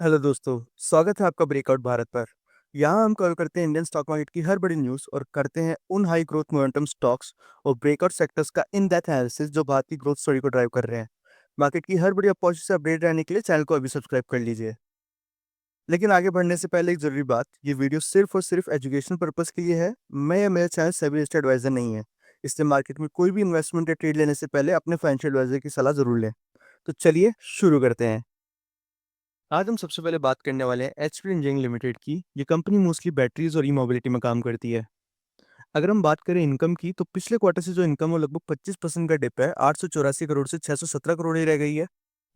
Hello दोस्तों, स्वागत है आपका ब्रेकआउट भारत पर। यहाँ हम कवर करते हैं इंडियन स्टॉक मार्केट की हर बड़ी न्यूज़ और करते हैं उन हाई ग्रोथ मोमेंटम स्टॉक्स और ब्रेकआउट सेक्टर्स का इन डेप्थ एनालिसिस जो भारत की ग्रोथ स्टोरी को ड्राइव कर रहे हैं। मार्केट की हर बड़ी अपॉर्चुनिटी से अपडेट रहने के लिए चैनल को अभी सब्सक्राइब कर लीजिए। लेकिन आगे बढ़ने से पहले एक जरूरी बात, ये वीडियो सिर्फ और सिर्फ एजुकेशन पर्पज के लिए है। मैं या मेरा चैनल सेबी रजिस्टर्ड एडवाइजर नहीं है, इसलिए मार्केट में कोई भी इन्वेस्टमेंट या ट्रेड लेने से पहले अपने फाइनेंशियल एडवाइजर की सलाह जरूर लें। तो चलिए शुरू करते हैं। आज हम सबसे पहले बात करने वाले हैं एचपी इंजीनियरिंग लिमिटेड की। ये कंपनी मोस्टली बैटरीज और ई मोबिलिटी में काम करती है। अगर हम बात करें इनकम की, तो पिछले क्वार्टर से जो इनकम वो लगभग 25% का डिप है, 884 करोड़ से 617 करोड़ ही रह गई है।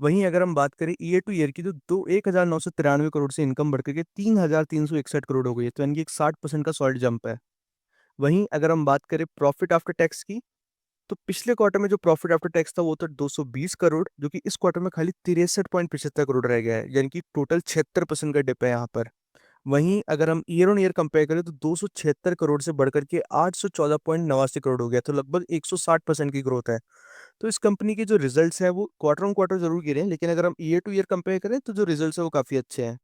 वहीं अगर हम बात करें ईयर टू ईयर की, तो 1993 करोड़ से इनकम बढ़ करके 3361 करोड़ हो गई है, तो यानी कि एक 60% का सॉलिड जंप है। वहीं अगर हम बात करें प्रॉफिट आफ्टर टैक्स की, तो पिछले क्वार्टर में जो प्रॉफिट आफ्टर टैक्स था वो था 220 करोड़, जो कि इस क्वार्टर में खाली 63.75 करोड़ रह गया है, यानी कि टोटल 76% का डिप है यहाँ पर। वहीं अगर हम ईयर ऑन ईयर कंपेयर करें, तो 276 करोड़ से बढ़कर के 814.89 करोड़ हो गया, तो लगभग 160% की ग्रोथ है। तो इस कंपनी के जो रिजल्ट्स हैं वो क्वार्टर ऑन क्वार्टर जरूर गिरे हैं, लेकिन अगर हम ईयर टू ईयर कंपेयर करें तो जो रिजल्ट्स है वो काफी अच्छे हैं।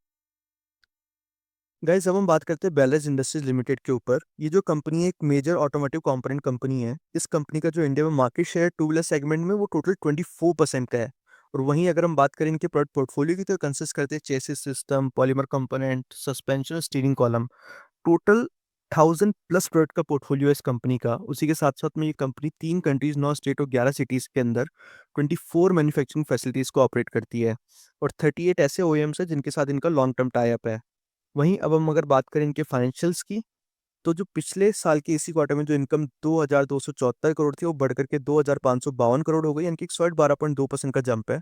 गाइस, अब हम बात करते हैं बेलरेज इंडस्ट्रीज लिमिटेड के ऊपर। ये जो कंपनी है, एक मेजर ऑटोमोटिव कंपोनेंट कंपनी है। इस कंपनी का जो इंडिया में market share two wheeler segment में वो टोटल 24% का है। और वहीं अगर हम बात करें इनके प्रोडक्ट पोर्टफोलियो की, तो कंसिस्ट करते हैं chassis system, polymer component, suspension, steering column. Total 1000+ product का पोर्टफोलियो है इस कंपनी का। उसी के साथ साथ में ये कंपनी 3 कंट्रीज, 9 स्टेट और 11 सिटीज के अंदर 24 मैन्युफैक्चरिंग फैसिलिटीज को ऑपरेट करती है। और 38 ऐसे ओएम्स है जिनके साथ इनका लॉन्ग टर्म टाई अप है। वहीं अब हम अगर बात करें इनके फाइनेंशियल्स की, तो जो पिछले साल के इसी क्वार्टर में जो इनकम 2274 करोड़ थी, वो बढ़कर के 2552 करोड़ हो गई, यानी कि 12.2% का जंप है।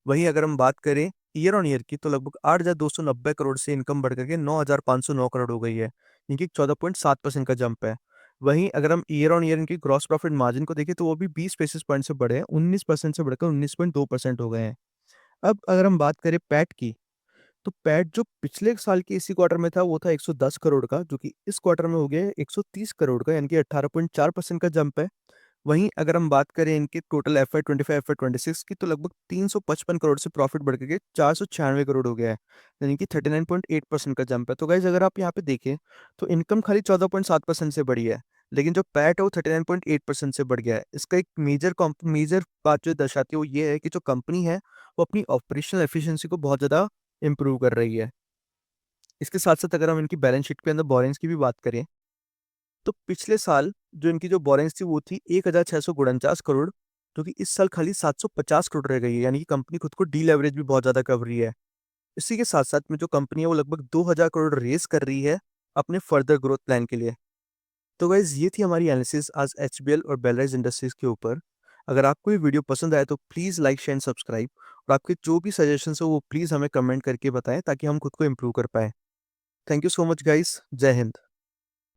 वहीं अगर हम बात करें ईयर ऑन ईयर की, तो लगभग 8290 करोड़ से इनकम बढ़कर के 9509 करोड़ हो गई है, यानी कि 14.7% का जंप है। वहीं अगर हम ईयर ऑन ईयर इनकी ग्रॉस प्रॉफिट मार्जिन को देखें, तो वो भी 20 बेसिस पॉइंट से बढ़े हैं, 19% से बढ़कर 19.2% हो गए हैं। अब अगर हम बात करें पैट की, तो पैट जो पिछले साल के इसी क्वार्टर में था वो था 110 करोड़ का, जो कि इस क्वार्टर में हो गया है 130 करोड़ का, यानी कि 18.4% का जंप है। वहीं अगर हम बात करें इनके टोटल FY25 FY26 की, तो लगभग 355 करोड़ से प्रॉफिट बढ़ के 496 करोड़ हो गया है, यानी कि 39.8% का जंप है। तो गाइज, अगर आप यहाँ पे देखें, तो इनकम खाली 14.7% से बढ़ी है, लेकिन जो पैट है वो 39.8% से बढ़ गया है। इसका एक मेजर बात जो दर्शाती है वो ये है कि जो कंपनी है वो अपनी ऑपरेशनल एफिशिएंसी को बहुत ज़्यादा इम्प्रूव कर रही है। इसके साथ-साथ अगर हम इनकी बैलेंस शीट के अंदर बोरेंस की भी बात करें, तो पिछले साल जो इनकी जो बोरेंस थी वो थी 1649 करोड़, जो कि इस साल खाली 750 करोड़ रह गई है, यानी कि कंपनी खुद को डीलेवरेज भी बहुत ज़्यादा कर रही है। इसी के साथ-साथ में जो कंपनी है वो लगभग 2000 करोड़ रेज़ कर रही है अपने फर्दर ग्रोथ प्लान के लिए। तो गाइज़, ये थी हमारी एनालिसिस आज एचबीएल और बेलराइज इंडस्ट्रीज़ के ऊपर। अगर आपको ये वीडियो पसंद आए तो please like, share and subscribe, और आपके जो भी सजेशंस हो वो प्लीज़ हमें कमेंट करके बताएँ, ताकि हम खुद को इम्प्रूव कर पाएँ। Thank you so much guys. जय हिंद।